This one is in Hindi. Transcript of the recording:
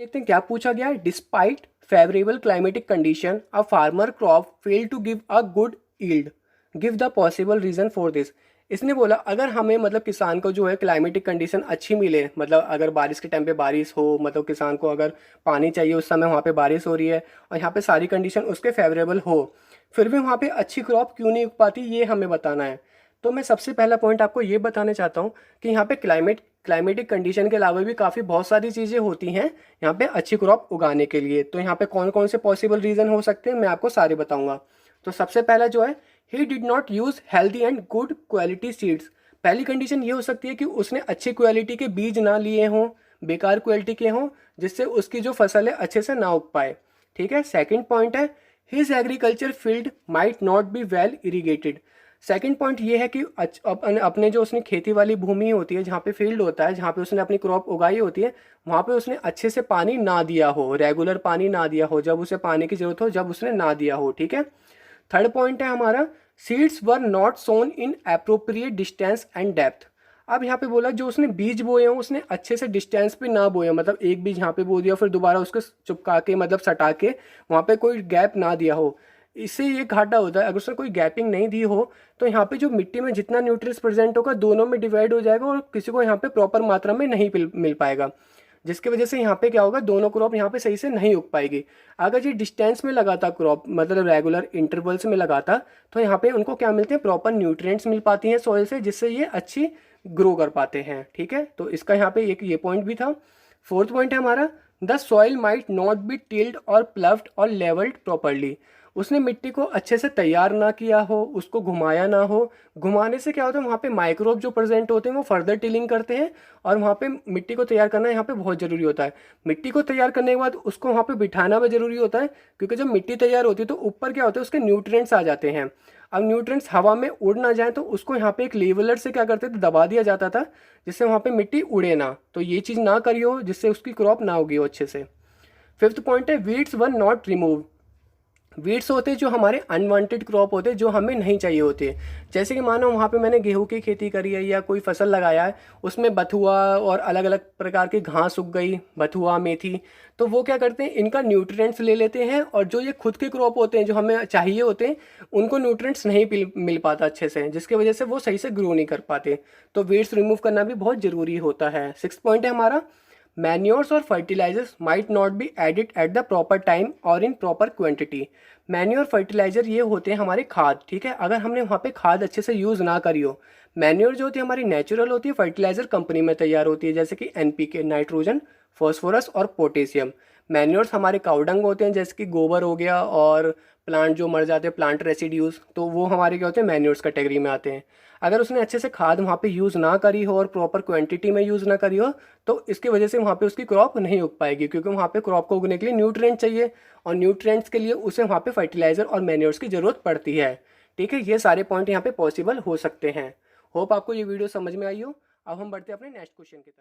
देखते हैं क्या पूछा गया है। Despite favourable climatic condition a farmer crop fail to give a good yield, give the possible reason for this. इसने बोला अगर हमें मतलब किसान को जो है क्लाइमेटिक कंडीशन अच्छी मिले, मतलब अगर बारिश के टाइम पे बारिश हो, मतलब किसान को अगर पानी चाहिए उस समय वहाँ पे बारिश हो रही है और यहाँ पे सारी कंडीशन उसके फेवरेबल हो, फिर भी वहाँ पे अच्छी क्रॉप क्यों नहीं उग पाती, ये हमें बताना है। तो मैं सबसे पहला पॉइंट आपको ये बताना चाहता हूँ कि यहाँ पे क्लाइमेटिक कंडीशन के अलावा भी काफ़ी बहुत सारी चीज़ें होती हैं यहाँ पे अच्छी क्रॉप उगाने के लिए। तो यहाँ पे कौन कौन से पॉसिबल रीज़न हो सकते हैं मैं आपको सारे बताऊंगा। तो सबसे पहला जो है, he did not use healthy and good quality seeds. पहली कंडीशन ये हो सकती है कि उसने अच्छी क्वालिटी के बीज ना लिए हों, बेकार क्वालिटी के हों, जिससे उसकी जो फसल है अच्छे से ना उग पाए। ठीक है। सेकेंड पॉइंट है, his agriculture field might not be well irrigated. Second point ये है कि अपने जो उसने खेती वाली भूमि होती है, जहाँ पे फील्ड होता है, जहाँ पे उसने अपनी क्रॉप उगाई होती है, वहाँ पे उसने अच्छे से पानी ना दिया हो, रेगुलर पानी ना दिया हो, जब उसे पानी की जरूरत हो जब उसने ना दिया हो। ठीक है। थर्ड पॉइंट है हमारा, seeds were not sown in appropriate distance and depth. अब यहाँ पे बोला जो उसने बीज बोए हैं उसने अच्छे से डिस्टेंस पे ना बोया, मतलब एक बीज यहाँ पे बो दिया फिर दोबारा उसको चुपका के मतलब सटा के वहाँ पे कोई गैप ना दिया हो। इससे ये घाटा होता है, अगर उसने कोई गैपिंग नहीं दी हो तो यहाँ पे जो मिट्टी में जितना न्यूट्रिएंट्स प्रेजेंट होगा दोनों में डिवाइड हो जाएगा और किसी को यहाँ पे प्रॉपर मात्रा में नहीं मिल पाएगा, जिसकी वजह से यहाँ पे क्या होगा, दोनों क्रॉप यहाँ पे सही से नहीं उग पाएगी। अगर ये डिस्टेंस में लगाता क्रॉप, मतलब रेगुलर इंटरवल्स में लगाता, तो यहाँ पे उनको क्या मिलते हैं, प्रॉपर न्यूट्रिएंट्स मिल पाती हैं सॉइल से, जिससे ये अच्छी ग्रो कर पाते हैं। ठीक है। तो इसका यहाँ पे एक ये पॉइंट भी था। फोर्थ पॉइंट है हमारा, the soil might not B tilde और प्लव्ड और लेवल्ड प्रॉपरली। उसने मिट्टी को अच्छे से तैयार ना किया हो, उसको घुमाया ना हो। घुमाने से क्या होता है, वहाँ पे माइक्रोब जो प्रेजेंट होते हैं वो फर्दर टिलिंग करते हैं और वहाँ पे मिट्टी को तैयार करना यहाँ पे बहुत ज़रूरी होता है। मिट्टी को तैयार करने के बाद उसको वहाँ पे बिठाना भी ज़रूरी होता है, क्योंकि जब मिट्टी तैयार होती है तो ऊपर क्या होता है, उसके न्यूट्रिएंट्स आ जाते हैं। अब न्यूट्रिएंट्स हवा में उड़ ना जाए तो उसको यहाँ पे एक लेवलर से क्या करते थे, दबा दिया जाता था, जिससे वहाँ पे मिट्टी उड़े ना। तो ये चीज़ ना करियो जिससे उसकी क्रॉप ना उगी हो अच्छे से। फिफ्थ पॉइंट है, weeds were not remove. Weeds होते हैं जो हमारे अनवांटेड क्रॉप होते हैं, जो हमें नहीं चाहिए होते। जैसे कि मानो वहाँ पे मैंने गेहूं की खेती करी है या कोई फसल लगाया है, उसमें बथुआ और अलग अलग प्रकार की घास उग गई, बथुआ मेथी, तो वो क्या करते हैं, इनका न्यूट्रिएंट्स ले लेते हैं और जो ये खुद के क्रॉप होते हैं जो हमें चाहिए होते हैं, उनको न्यूट्रिएंट्स नहीं मिल पाता अच्छे से, जिसकी वजह से वो सही से ग्रो नहीं कर पाते। तो वीड्स रिमूव करना भी बहुत ज़रूरी होता है। सिक्स पॉइंट है हमारा, मैन्योर्स और fertilisers might not be added at the proper time और in proper quantity. Manure fertiliser ये होते हैं हमारे खाद। ठीक है। अगर हमने वहाँ पे खाद अच्छे से यूज़ ना करी हो, मैन्योर जो होती है हमारी नेचुरल होती है, फर्टिलाइजर कंपनी में तैयार होती है, जैसे कि एनपीके, नाइट्रोजन, फॉस्फोरस और पोटेशियम। मैन्योर्स हमारे काउडंग होते हैं, जैसे कि गोबर हो गया, और प्लांट जो मर जाते हैं, प्लांट रेसिड्यूज, तो वो हमारे क्या होते हैं, मैन्योर्स कैटेगरी में आते हैं। अगर उसने अच्छे से खाद वहाँ पे यूज़ ना करी हो और प्रॉपर क्वांटिटी में यूज़ ना करी हो, तो इसकी वजह से वहाँ पे उसकी क्रॉप नहीं उग पाएगी, क्योंकि वहाँ पे क्रॉप को उगने के लिए न्यूट्रिएंट चाहिए और न्यूट्रिएंट्स के लिए उसे वहाँ पे फर्टिलाइजर और मैन्योर्स की ज़रूरत पड़ती है। ठीक है। ये सारे पॉइंट यहाँ पे पॉसिबल हो सकते हैं। होप आपको ये वीडियो समझ में आई हो। अब हम बढ़ते हैं अपने नेक्स्ट क्वेश्चन की तरफ।